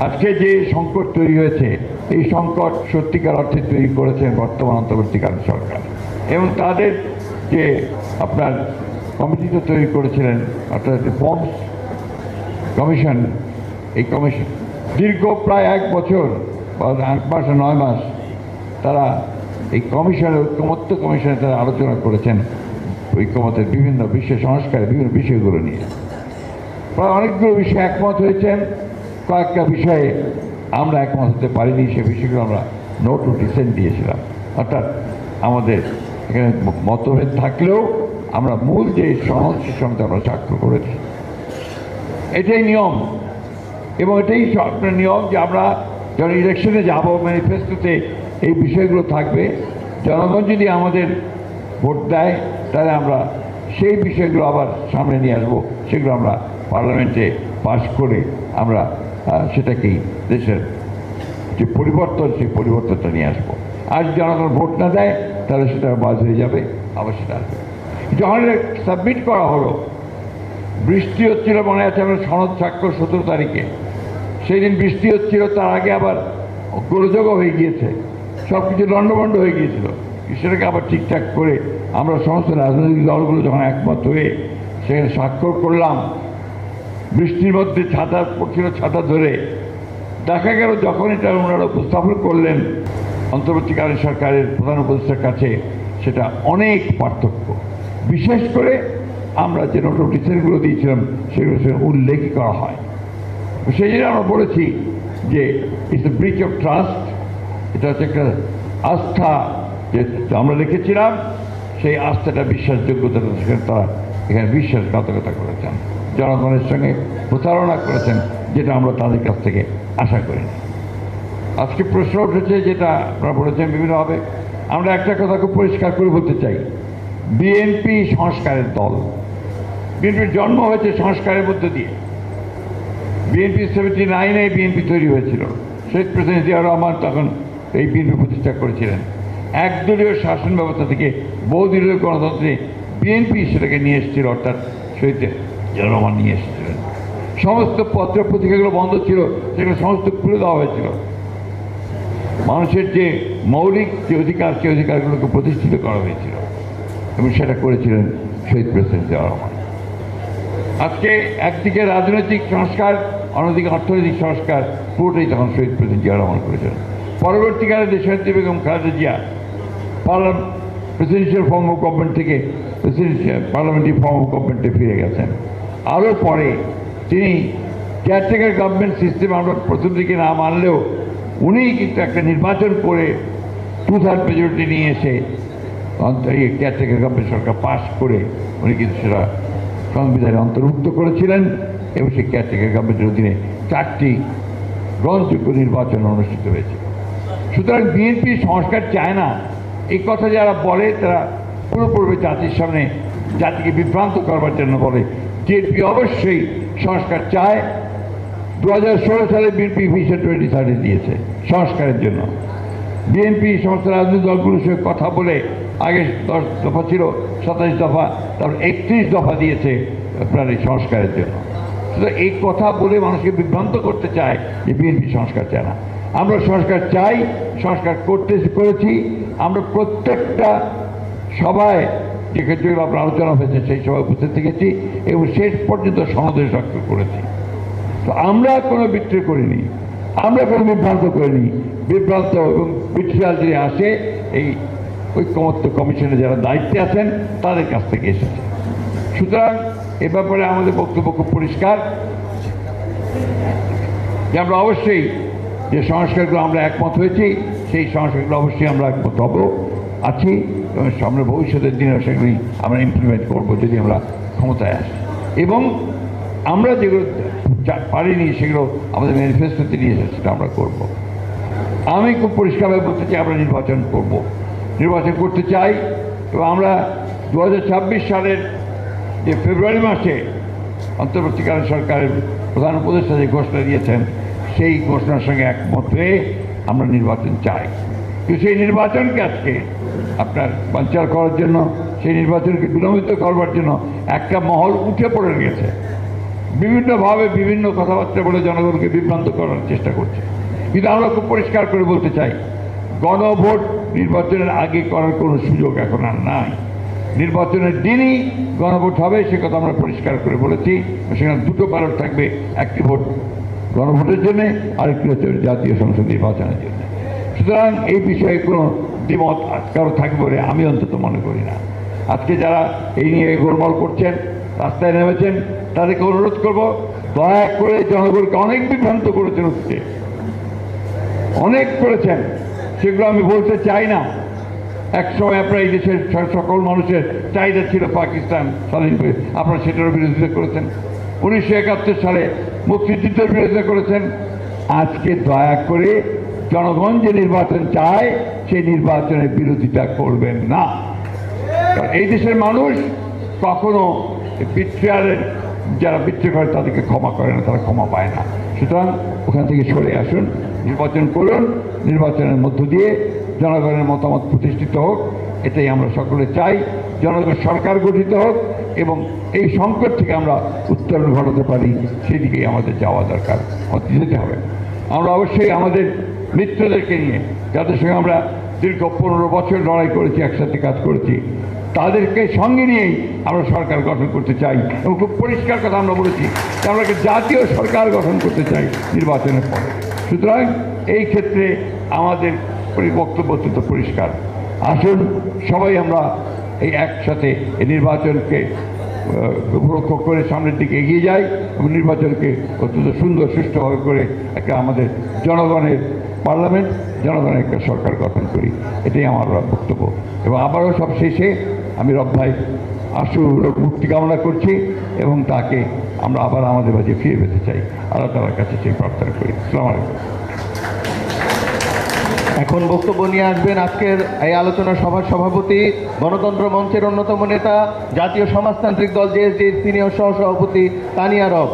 আজকে যে সংকট তৈরি হয়েছে, এই সংকট সত্যিকার অর্থে তৈরি করেছেন বর্তমান অন্তর্বর্তীকালীন সরকার এবং তাদের যে আপনার কমিটিটা তৈরি করেছিলেন অর্থাৎ রিফর্মস কমিশন। এই কমিশন দীর্ঘ প্রায় 1 বছর বা 8 মাস 9 মাস তারা এই কমিশনের ঐক্যমত্য কমিশনে তারা আলোচনা করেছেন ঐক্যমতের বিভিন্ন বিশ্ব সংস্কারের বিভিন্ন বিষয়গুলো নিয়ে। প্রায় অনেকগুলো বিষয়ে একমত হয়েছেন, কয়েকটা বিষয়ে আমরা একমত হতে পারিনি, সে বিষয়গুলো আমরা নোট টু ডিসেন্ট দিয়েছিলাম। অর্থাৎ আমাদের এখানে মতভেদ থাকলেও আমরা মূল যে সনদ সে সনদে আমরা স্বাক্ষর করেছি। এটাই নিয়ম এবং এটাই আপনার নিয়ম যে আমরা যখন ইলেকশনে যাব ম্যানিফেস্টোতে এই বিষয়গুলো থাকবে। জনগণ যদি আমাদের ভোট দেয় তাহলে আমরা সেই বিষয়গুলো আবার সামনে নিয়ে আসবো, সেগুলো আমরা পার্লামেন্টে পাশ করে আমরা সেটাকেই দেশের যে পরিবর্তন সেই পরিবর্তনটা নিয়ে আসবো। আর জনগণ ভোট না দেয় তাহলে সেটা বাদ হয়ে যাবে, আবার সেটা আসবে। যখন সাবমিট করা হলো, বৃষ্টি হচ্ছিল, মনে আছে আমরা সনদ স্বাক্ষর 17 তারিখে, সেই দিন বৃষ্টি হচ্ছিল, তার আগে আবার গোলযোগও হয়ে গিয়েছে, সব কিছু লণ্ডভণ্ড হয়ে গিয়েছিল। সেটাকে আবার ঠিকঠাক করে আমরা সমস্ত রাজনৈতিক দলগুলো যখন একমত হয়ে সেখানে স্বাক্ষর করলাম, বৃষ্টির মধ্যে ছাতা পড়ছিল, ছাতা ধরে দেখা গেল যখন এটা ওনারা উপস্থাপন করলেন অন্তর্বর্তীকালীন সরকারের প্রধান উপদেষ্টার কাছে, সেটা অনেক পার্থক্য। বিশেষ করে আমরা যে নোট অফ ডিসেন্টগুলো দিয়েছিলাম সেগুলো উল্লেখ করা হয়। সেই জন্য আমরা বলেছি যে it's a breach of trust, এটা হচ্ছে একটা আস্থা যে আমরা লিখেছিলাম, সেই আস্থাটা বিশ্বাসযোগ্যতা তারা এখানে বিশ্বাসঘাতকতা করেছেন, জনগণের সঙ্গে প্রতারণা করেছেন, যেটা আমরা তাদের কাছ থেকে আশা করিনি। আজকে প্রশ্ন উঠেছে যেটা আপনারা বলেছেন বিভিন্নভাবে, আমরা একটা কথা খুব পরিষ্কার করে বলতে চাই, বিএনপি সংস্কারের দল। বিএনপির জন্ম হয়েছে সংস্কারের মধ্য দিয়ে। বিএনপি 79-এ বিএনপি তৈরি হয়েছিল, শহীদ প্রেসিডেন্ট জিয়াউর রহমান তখন এই বিএনপি প্রতিষ্ঠা করেছিলেন। একদলীয় শাসন ব্যবস্থা থেকে বহুদলীয় গণতন্ত্রে বিএনপি সেটাকে নিয়ে এসেছিল, অর্থাৎ শহীদ জিয়াউর রহমান নিয়ে এসেছিলেন। সমস্ত পত্র পত্রিকাগুলো বন্ধ ছিল, সেগুলো সমস্ত খুলে দেওয়া হয়েছিল। মানুষের যে মৌলিক যে অধিকার, সেই অধিকারগুলোকে প্রতিষ্ঠিত করা হয়েছিল এবং সেটা করেছিলেন শহীদ প্রেসিডেন্ট জিয়াউর রহমান। আজকে একদিকে রাজনৈতিক সংস্কার, অন্যদিকে অর্থনৈতিক সংস্কার, পুরোটাই তখন শহীদ প্রেসিডেন্ট জিয়াউর রহমান করেছিলেন। পরবর্তীকালে দেশনেত্রী Begum Khaleda Zia presidential form of government থেকে পার্লামেন্টারি ফর্ম অফ গভর্নমেন্টে ফিরে গেছেন। আরও পরে তিনি কেয়ারটেকার গভর্নমেন্ট সিস্টেম আমরা প্রথম দিকে না মানলেও উনি কিন্তু একটা নির্বাচন করে 2/3 মেজরিটি নিয়ে এসে কেয়ারটেকার গভর্নমেন্ট সরকার পাশ করে উনি কিন্তু সেটা সংবিধানে অন্তর্ভুক্ত করেছিলেন এবং সেই কেয়ারটেকার গভর্নমেন্টের অধীনে 4টি গ্রহণযোগ্য নির্বাচন অনুষ্ঠিত হয়েছে। সুতরাং বিএনপি সংস্কার চায় না এই কথা যারা বলে, তারা পুরোপুরি জাতির সামনে জাতিকে বিভ্রান্ত করবার জন্য বলে। বিএনপি অবশ্যই সংস্কার চায়। 2016 সালে বিএনপি ভিশন 2030 দিয়েছে সংস্কারের জন্য। বিএনপি সমস্ত রাজনৈতিক দলগুলোর সঙ্গে কথা বলে, আগে 10 দফা ছিল, 27 দফা, তারপর 31 দফা দিয়েছে আপনার এই সংস্কারের জন্য। সুতরাং এই কথা বলে মানুষকে বিভ্রান্ত করতে চায় যে বিএনপি সংস্কার চায় না। আমরা সংস্কার চাই, সংস্কার করেছি। আমরা প্রত্যেকটা সভায় যেগুলো আপনার আলোচনা হয়েছে সেই সভায় উপস্থিত থেকেছি এবং শেষ পর্যন্ত সনদে স্বাক্ষর করেছি। তো আমরা কোনো বিক্রয় করিনি, আমরা কোনো বিভ্রান্ত করিনি। বিভ্রান্ত এবং বিট্রিয়াল যদি আসে এই ঐক্যমত্য কমিশনে যারা দায়িত্বে আছেন তাদের কাছ থেকে এসেছে। সুতরাং এ ব্যাপারে আমাদের বক্তব্য খুব পরিষ্কার যে আমরা অবশ্যই যে সংস্কারগুলো আমরা একমত হয়েছি সেই সংস্কারগুলো অবশ্যই আমরা একমত হব আছি এবং সামনে ভবিষ্যতের দিনে সেগুলি আমরা ইমপ্লিমেন্ট করবো যদি আমরা ক্ষমতায় আসি। এবং আমরা যেগুলো পারিনি সেগুলো আমাদের ম্যানিফেস্টোতে নিয়ে এসে সেটা আমরা করব। আমি খুব পরিষ্কারভাবে বলতে চাই আমরা নির্বাচন করব, নির্বাচন করতে চাই এবং আমরা 2026 সালের যে ফেব্রুয়ারি মাসে অন্তর্বর্তীকালীন সরকারের প্রধান উপদেষ্টা যে ঘোষণা দিয়েছেন সেই ঘোষণার সঙ্গে একমত হয়ে আমরা নির্বাচন চাই। কিন্তু সেই নির্বাচনকে আজকে আপনার বানচাল করার জন্য, সেই নির্বাচনকে বিলম্বিত করবার জন্য একটা মহল উঠে পড়ে গেছে বিভিন্নভাবে বিভিন্ন কথাবার্তা বলে জনগণকে বিভ্রান্ত করার চেষ্টা করছে। কিন্তু আমরা খুব পরিষ্কার করে বলতে চাই, গণভোট নির্বাচনের আগে করার কোনো সুযোগ এখন আর নাই। নির্বাচনের দিনই গণভোট হবে, সে কথা আমরা পরিষ্কার করে বলেছি। সেখানে দুটো ব্যালট থাকবে, একটি ভোট গণভোটের জন্যে, আরেকটি হচ্ছে জাতীয় সংসদ নির্বাচনের জন্য। সুতরাং এই বিষয়ে কোনো দ্বিমত কারো থাকবে বলে আমি অন্তত মনে করি না। আজকে যারা এই নিয়ে গোলমাল করছেন, রাস্তায় নেমেছেন, তাদেরকে অনুরোধ করব, দয়া করে জনগণকে অনেক বিভ্রান্ত করেছেন, উঠতে অনেক করেছেন, সেগুলো আমি বলতে চাই না। এক সময় আপনারা এই দেশের সকল মানুষের চাহিদা ছিল পাকিস্তান স্বাধীন করে, আপনারা সেটারও বিরোধিতা করেছেন। 1971 সালে মুক্তিযুদ্ধের বিরোধিতা করেছেন। আজকে দয়া করে জনগণ যে নির্বাচন চায় সেই নির্বাচনের বিরোধিতা করবেন না। কারণ এই দেশের মানুষ কখনো বিট্রিয়ারের যারা বিট্রিয়া করে তাদেরকে ক্ষমা করে না, তারা ক্ষমা পায় না। সুতরাং ওখান থেকে সরে আসুন, নির্বাচন করুন, নির্বাচনের মধ্য দিয়ে জনগণের মতামত প্রতিষ্ঠিত হোক, এটাই আমরা সকলে চাই। জনগণ সরকার গঠিত হোক এবং এই সংকট থেকে আমরা উত্তরণ ঘটাতে পারি, সেদিকেই আমাদের যাওয়া দরকার, যেতে হবে। আমরা অবশ্যই আমাদের মিত্রদেরকে নিয়ে, যাদের সঙ্গে আমরা দীর্ঘ 15 বছর লড়াই করেছি, একসাথে কাজ করেছি, তাদেরকে সঙ্গে নিয়েই আমরা সরকার গঠন করতে চাই। এবং খুব পরিষ্কার কথা আমরা বলেছি যে আমরা একটা জাতীয় সরকার গঠন করতে চাই নির্বাচনের পরে। সুতরাং এই ক্ষেত্রে আমাদের বক্তব্য অত্যন্ত পরিষ্কার। আসুন সবাই আমরা এই একসাথে এই নির্বাচনকে উপলক্ষ করে সামনের দিকে এগিয়ে যাই এবং নির্বাচনকে অত্যন্ত সুন্দর সুষ্ঠুভাবে করে একটা আমাদের জনগণের পার্লামেন্ট, জনগণের একটা সরকার গঠন করি, এটাই আমার বক্তব্য। এবং আবারও সব শেষে আমি রব ভাই আশুর মুক্তি কামনা করছি এবং তাকে আমরা আবার আমাদের মাঝে ফিরে পেতে চাই। আল্লাহ তাআলার কাছে সেই প্রার্থনা করি। আসসালামু আলাইকুম। এখন বক্তব্য নিয়ে আসবেন আজকের এই আলোচনা সভার সভাপতি, গণতন্ত্র মঞ্চের অন্যতম নেতা, জাতীয় সমাজতান্ত্রিক দল জেএসডির সিনিয়র সহসভাপতি তানিয়া রব।